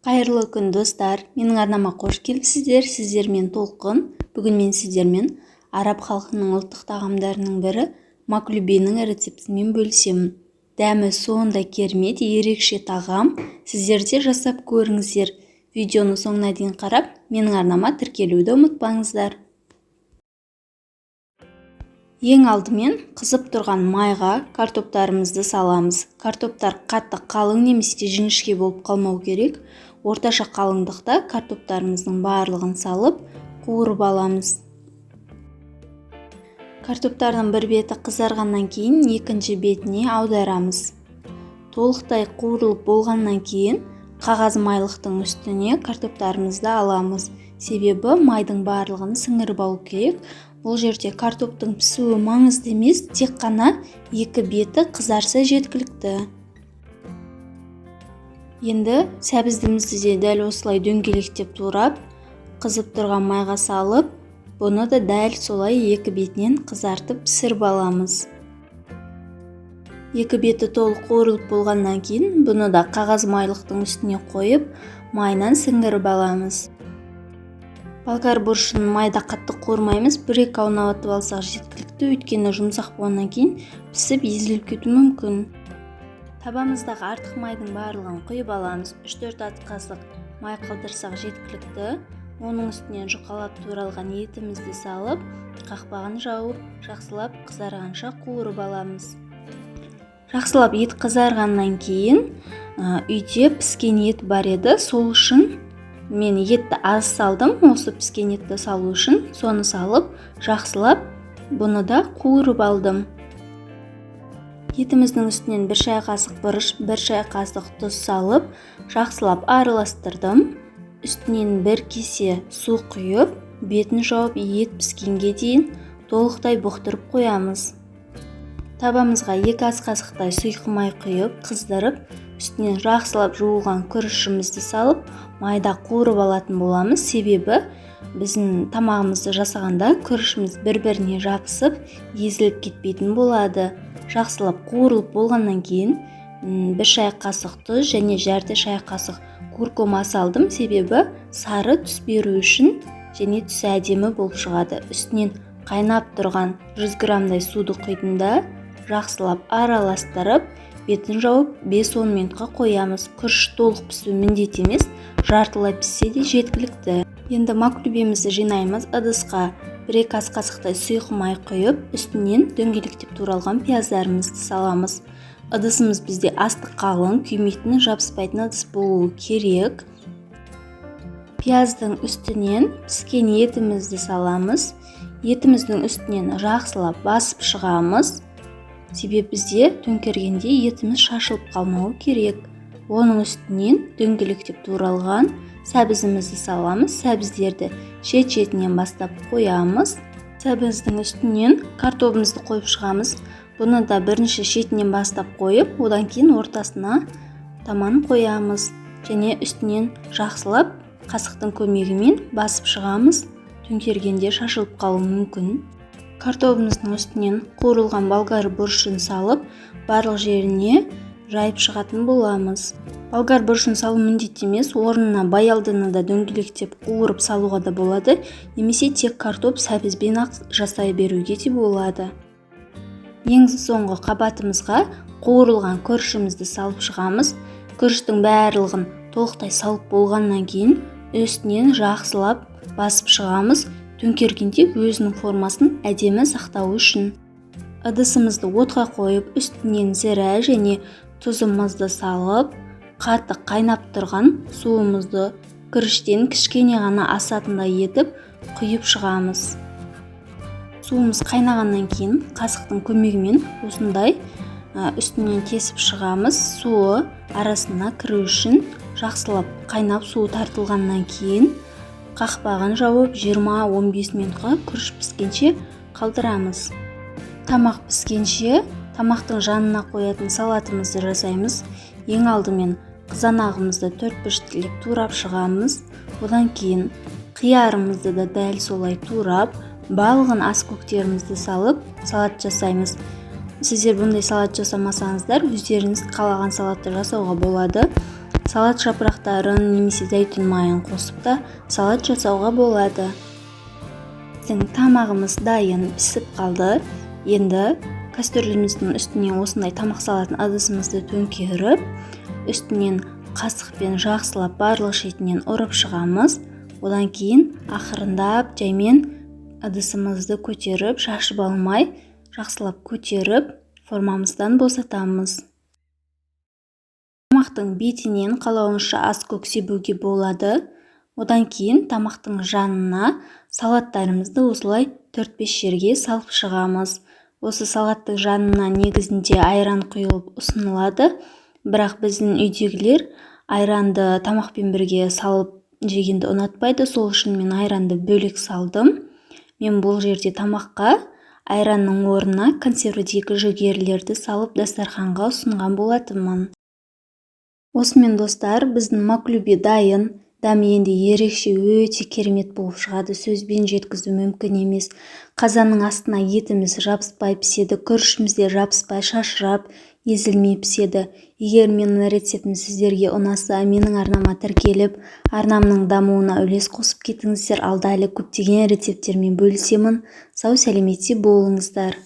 Қайырлы күн достар, менің арнама қош келіпсіздер. Сіздермен толқын. Бүгін мен сіздермен араб халқының ұлттық тағамдарының бірі маклубенің рецептімен бөлісемін. Дәмі сондай керемет, ерекше тағам. Сіздер де жасап көріңіздер. Видеоны соңына дейін қарап, менің арнама тіркелуді ұмытпаңыздар. Ең алдымен қызып тұрған майға картоптарымызды саламыз. Картоптар қатты қалың немесе жіңішке болып қалмау керек. Орташа қалыңдықта картоптарымыздың барлығын салып, қуырып аламыз. Картоптардың бір беті қызарғаннан кейін екінші бетіне аударамыз. Толықтай қуырылып болғаннан кейін қағаз майлықтың үстіне картоптарымызды аламыз. Себебі майдың барлығын сіңіріп алу керек. Бұл жерде картоптың пісуі маңызды емес, тек қана екі беті қызарса жеткілікті. Енді сәбіздімізді де дәл осылай дөңгелектеп турап, қызып тұрған майға салып, бұны да дәл солай екі бетінен қызартып пісіріп аламыз. Екі беті толық қуырылып болғаннан кейін, бұны да қағаз майлықтың үстіне қойып, майынан сіңіріп аламыз. Болгар бұрышын майда қатты қуырмаймыз, бір-екі аунатып алсақ жеткілікті, өйткені жұмсақ болғаннан кейін пісіп езіліп кетуі мүмкін. Табамыздағы артық майдың барлығын құйып аламыз. 3-4 ат қасық май қалдырсақ жеткілікті. Оның үстінен жұқалап туралған етімізді салып, қақпағын жауып, жақсылап қызарғанша қуырып аламыз. Жақсылап ет қызарғаннан кейін үйде піскен ет бар еді, сол үшін мен етті аз салдым. Осы піскен етті салу үшін соны салып, жақсылап бұны да қуырып алдым. Етіміздің үстінен 1 шай қасық бұрыш, 1 шай қасық тұз салып, жақсылап араластырдым. Үстінен 1 кесе су құйып, бетін жауып, ет піскенге дейін толықтай бұқтырып қоямыз. Табамызға 2 ас қасықтай сұйық май құйып, қыздырып, үстінен жақсылап жуылған күрішімізді салып, майда қуырып алатын боламыз. Себебі біздің тамағымызды жасағанда күрішіміз бір-біріне жабысып, езіліп кетпейтін болады. Жақсылап қуырылып болғаннан кейін 1 шай қасық тұз және жарты шай қасық куркума салдым. Себебі сары түс беру үшін және түсі әдемі болып шығады. Үстінен қайнап тұрған 100 грамдай суды құйдым, жақсылап араластырып, бетін жауып 5-10 минутқа қоямыз. Күріш толық пісу міндет емес, жартылай піссе де жеткілікті. Енді маклубемізді жинаймыз. Ыдысқа 1-2 ас қасықтай сұйық май құйып, үстінен дөңгелектеп туралған пияздарымызды саламыз. Ыдысымыз бізде асты қалың, күймейтін, жабыспайтын ыдыс болуы керек. Пияздың үстінен піскен етімізді саламыз. Етіміздің үстінен жақсылап басып шығамыз. Себебі бізде төңкергенде етіміз шашылып қалмауы керек. Оның үстінен дөңгелектеп туралған сәбізімізді саламыз. Сәбіздерді шет-шетінен бастап қоямыз. Сәбіздің үстінен картобымызды қойып шығамыз. Бұны да бірінші шетінен бастап қойып, одан кейін ортасына таман қоямыз. Және үстінен жақсылап қасықтың көмегімен басып шығамыз. Төңкергенде шашылып қалуы мүмкін. Картобымыздың үстінен қуырылған болгар бұрышын салып, барлық жеріне жайып шығатын боламыз. Болгар бұрышын салу міндет емес, орнына баялдыны да дөңгелектеп қуырып салуға да болады, немесе тек картоп сәбізбен ақ жасай беруге де болады. Ең соңғы қабатымызға қуырылған күрішімізді салып шығамыз. Күріштің барлығын толықтай салып болғаннан кейін үстінен жақсылап басып шығамыз. Төңкергенде өзінің формасын әдемі сақтау үшін. Ыдысымызды отқа қойып, үстінен зіра және тұзымызды салып, қатты қайнап тұрған суымызды күріштен кішкене ғана асатындай етіп құйып шығамыз. Суымыз қайнағаннан кейін қасықтың көмегімен осындай үстінен кесіп шығамыз. Суы арасына кіру үшін жақсылап қайнап суы тартылғаннан кейін қақпағын жауып 20-15 минутқа күріш піскенше қалдырамыз. Тамақ піскенше тамақтың жанына қоятын салатымызды жасаймыз. Ең алдымен қызанағымызды 4 бұрыштілеп турап шығамыз. Одан кейін қиярымызды да дәл солай турап, балғын ас көктерімізді салып салат жасаймыз. Сіздер бұндай салат жасамасаңыздар, өздеріңіз қалаған салатты жасауға болады. салат жапырақтарын немесе зәйтүн майын қосып та салат жасауға болады. Біздің тамағымыз дайын пісіп қалды. Енді кастрөліміздің үстіне осындай тамақ салатын ыдысымызды төңкеріп, үстінен қасықпен жақсылап барлық шетінен ұрып шығамыз. Одан кейін ақырындап жаймен ыдысымызды көтеріп, шашып алмай, жақсылап көтеріп, формамыздан босатамыз. Тамақтың бетінен қалауынша ас көк себуге болады. Одан кейін тамақтың жанына салаттарымызды осылай 4-5 жерге салып шығамыз. Осы салаттың жанына негізінде айран құйылып ұсынылады, бірақ біздің үйдегілер айранды тамақпен бірге салып жегенді ұнатпайды, сол үшін мен айранды бөлек салдым. Мен бұл жерде тамаққа айранның орнына консервідегі жүгерілерді салып дастарханға ұсынған болатынмын. Осымен достар, біздің маклюби дайын. Дәмі енді ерекше өте керемет болып шығады, сөзбен жеткізу мүмкін емес. Қазанның астына етіміз жабыспай піседі, күрішіміз де жабыспай, шашырап, езілмей піседі. Егер менің рецептім сіздерге ұнаса, менің арнама тіркеліп, арнамның дамуына үлес қосып кетіңіздер. Алда әлі көптеген рецепттермен бөлісемін. Сау сәлеметте болыңыздар.